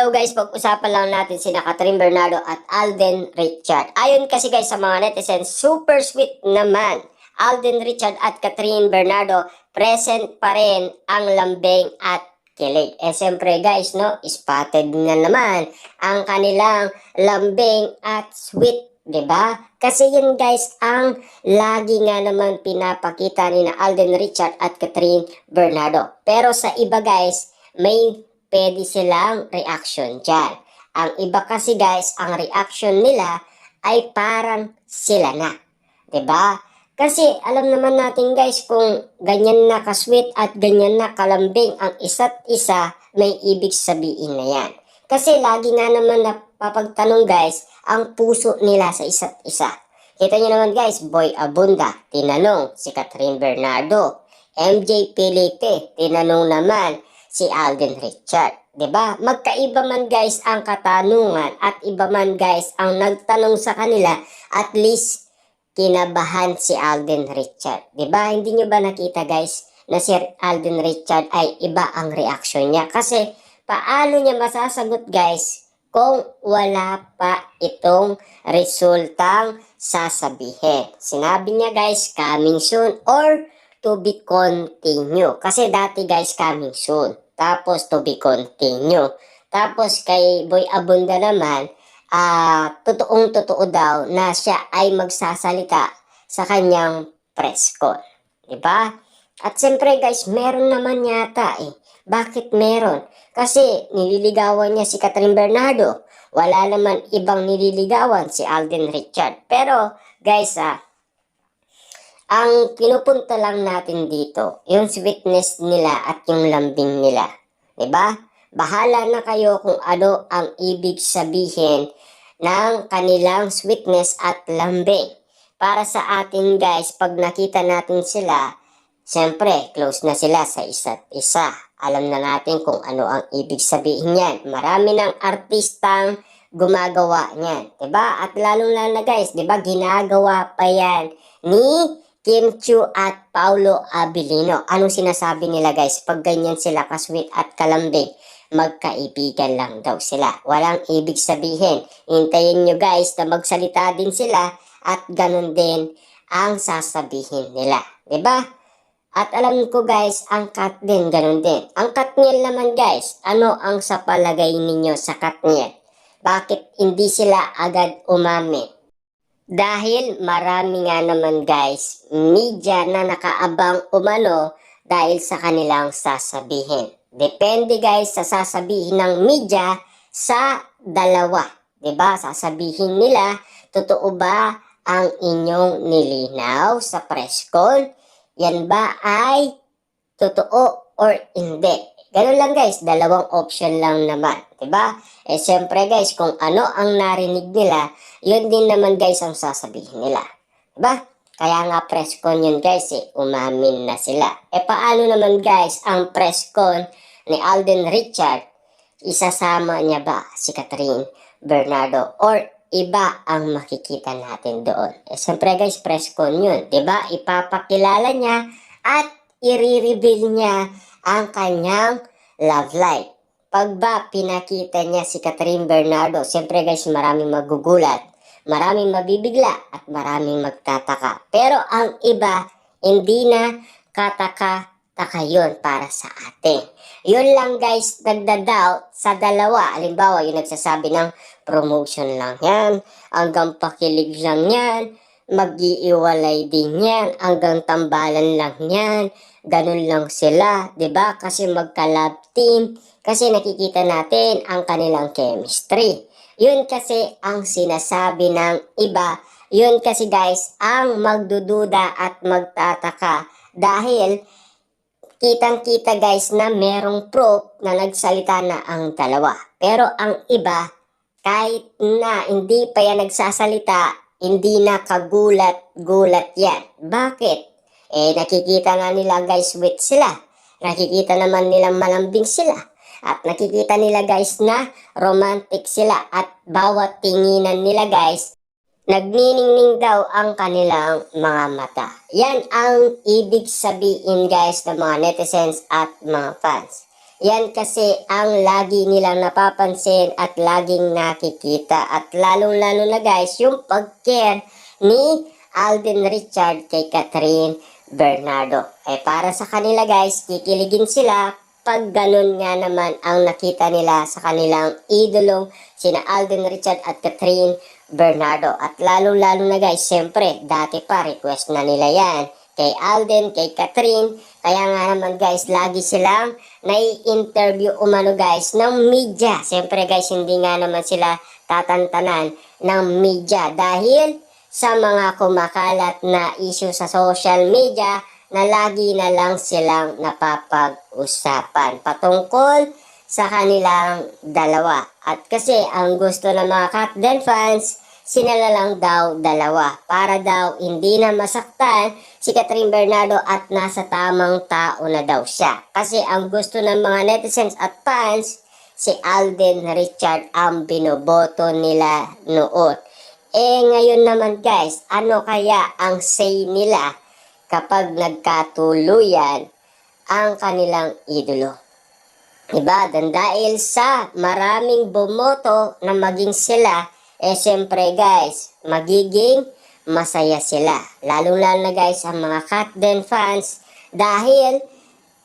Hello guys, pag-usapan lang natin sina Catherine Bernardo at Alden Richard. Ayon kasi guys sa mga netizens, super sweet naman. Alden Richard at Catherine Bernardo, present pa rin ang lambing at kilig. Siyempre guys, no, spotted na naman ang kanilang lambing at sweet. 'Di ba? Kasi yun guys ang lagi nga naman pinapakita ni na Alden Richard at Catherine Bernardo. Pero sa iba guys, may pwede silang reaction dyan. Ang iba kasi guys, ang reaction nila ay parang sila na. 'Di ba? Kasi alam naman natin guys kung ganyan na kasweet at ganyan na kalambing ang isa't isa, may ibig sabihin na yan. Kasi lagi nga naman napapagtanong guys, ang puso nila sa isa't isa. Kita nyo naman guys, Boy Abunda, tinanong si Catherine Bernardo. MJ Felipe, tinanong naman si Alden Richard. 'Di ba? Magkaiba man guys ang katanungan at iba man guys ang nagtanong sa kanila, at least kinabahan si Alden Richard. 'Di ba? Hindi nyo ba nakita guys na si Alden Richard ay iba ang reaksyon niya? Kasi paano niya masasagot guys kung wala pa itong resultang sasabihin? Sinabi niya guys, coming soon or to be continue. Kasi dati guys, coming soon. Tapos to be continue. Tapos kay Boy Abunda naman, totoong totoo daw na siya ay magsasalita sa kanyang press con. Diba? At siyempre guys, meron naman yata eh. Bakit meron? Kasi nililigawan niya si Catherine Bernardo. Wala naman ibang nililigawan si Alden Richard. Pero guys ang pinupunta lang natin dito, yung sweetness nila at yung lambing nila. 'Di ba? Bahala na kayo kung ano ang ibig sabihin ng kanilang sweetness at lambing. Para sa atin guys, pag nakita natin sila, siyempre, close na sila sa isa't isa. Alam na natin kung ano ang ibig sabihin niyan. Marami ng artistang gumagawa niyan. 'Di ba? At lalong-lalo na guys, 'di ba, ginagawa pa yan ni Kim Chiu at Paulo Abilino. Anong sinasabi nila guys? Pag ganyan sila kasweet at kalambing, magkaibigan lang daw sila. Walang ibig sabihin. Hintayin nyo guys na magsalita din sila at ganun din ang sasabihin nila. 'Di ba? At alam ko guys, ang cut din, ganun din. Ang Katniel naman guys, ano ang sa palagay ninyo sa Katniel? Bakit hindi sila agad umamin? Dahil marami nga naman guys, media na nakaabang umano dahil sa kanilang sasabihin. Depende guys sa sasabihin ng media sa dalawa. 'Di ba? Sasabihin nila, totoo ba ang inyong nilinaw sa press con? Yan ba ay totoo or hindi? Ganun lang guys, dalawang option lang naman, 'di ba? Siyempre guys, kung ano ang narinig nila, yun din naman guys ang sasabihin nila. 'Di ba? Kaya nga press con yun guys umamin na sila. Paano naman guys ang press con ni Alden Richard? Isasama niya ba si Catherine Bernardo or iba ang makikita natin doon? Siyempre guys, press con yun, 'di ba? Ipapakilala niya at i-reveal niya ang kanyang love life. Pag ba pinakita niya si Catherine Bernardo, siyempre guys, maraming magugulat, maraming mabibigla, at maraming magtataka. Pero ang iba, hindi na kataka-taka yun para sa atin. Yun lang guys, nagda-doubt sa dalawa. Halimbawa, yung nagsasabi ng promotion lang yan, hanggang pakilig lang yan, mag-iiwalay din yan, hanggang tambalan lang yan, ganun lang sila, 'di ba? Kasi magka-love team, kasi nakikita natin ang kanilang chemistry. Yun kasi ang sinasabi ng iba. Yun kasi guys ang magdududa at magtataka dahil kitang-kita guys na merong proof na nagsalita na ang dalawa. Pero ang iba, kahit na hindi pa yan nagsasalita, hindi na kagulat-gulat yan. Bakit? Nakikita nga nila guys sweet sila. Nakikita naman nilang malambing sila. At nakikita nila guys na romantic sila. At bawat tinginan nila guys, nagniningning daw ang kanilang mga mata. Yan ang ibig sabihin guys ng mga netizens at mga fans. Yan kasi ang lagi nilang napapansin at laging nakikita. At lalong-lalo na guys, yung pag-care ni Alden Richard kay Catherine Bernardo. Para sa kanila guys, kikiligin sila pag ganun nga naman ang nakita nila sa kanilang idolong sina Alden Richard at Catherine Bernardo. At lalong-lalo na guys, syempre, dati pa request na nila yan kay Alden, kay Catherine. Kaya nga naman guys, lagi silang nai-interview umano guys ng media. Siyempre guys, hindi nga naman sila tatantanan ng media dahil sa mga kumakalat na issue sa social media na lagi na lang silang napapag-usapan patungkol sa kanilang dalawa. At kasi ang gusto ng mga Katden fans, sila lang daw dalawa para daw hindi na masaktan si Catherine Bernardo at nasa tamang tao na daw siya. Kasi ang gusto ng mga netizens at fans, si Alden Richard ang binoboto nila noon. Ngayon naman guys, ano kaya ang say nila kapag nagkatuluyan ang kanilang idolo? Diba? Dahil sa maraming bumoto na maging sila, syempre guys, magiging masaya sila. Lalo-lalo na guys ang mga Katden fans dahil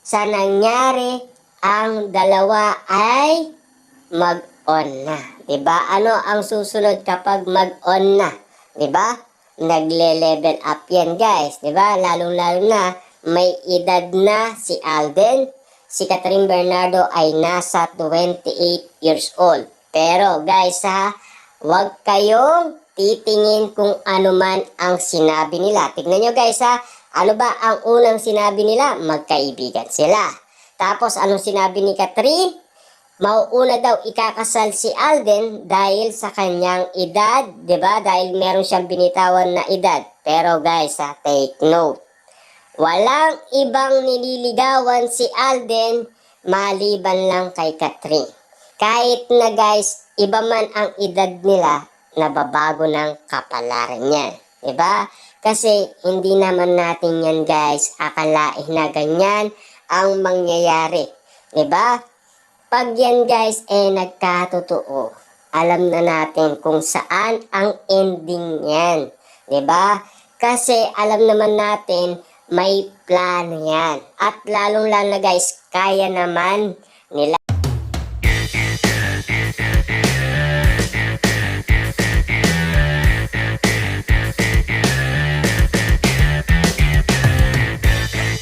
sa nangyari ang dalawa ay mag-on na. Diba? Ano ang susunod kapag mag-on na? Diba? Nagle-level up yan guys. Diba? Lalong-lalo na may edad na si Alden. Si Catherine Bernardo ay nasa 28 years old. Pero guys huwag kayong titingin kung ano man ang sinabi nila. Tignan nyo guys ano ba ang unang sinabi nila? Magkaibigan sila. Tapos anong sinabi ni Catherine? Mauuna daw ikakasal si Alden dahil sa kanyang edad, 'di ba? Dahil meron siyang binitawan na edad. Pero guys, take note. Walang ibang nililigawan si Alden maliban lang kay Catherine. Kahit na guys, iba man ang edad nila, nababago ng kapalaran niyan. 'Di ba? Kasi hindi naman natin yan guys akalain na ganyan ang mangyayari. 'Di ba? Pag yan guys nagkatotoo, alam na natin kung saan ang ending yan. 'Di ba? Kasi alam naman natin may plano yan. At lalong-lalo na guys, kaya naman nila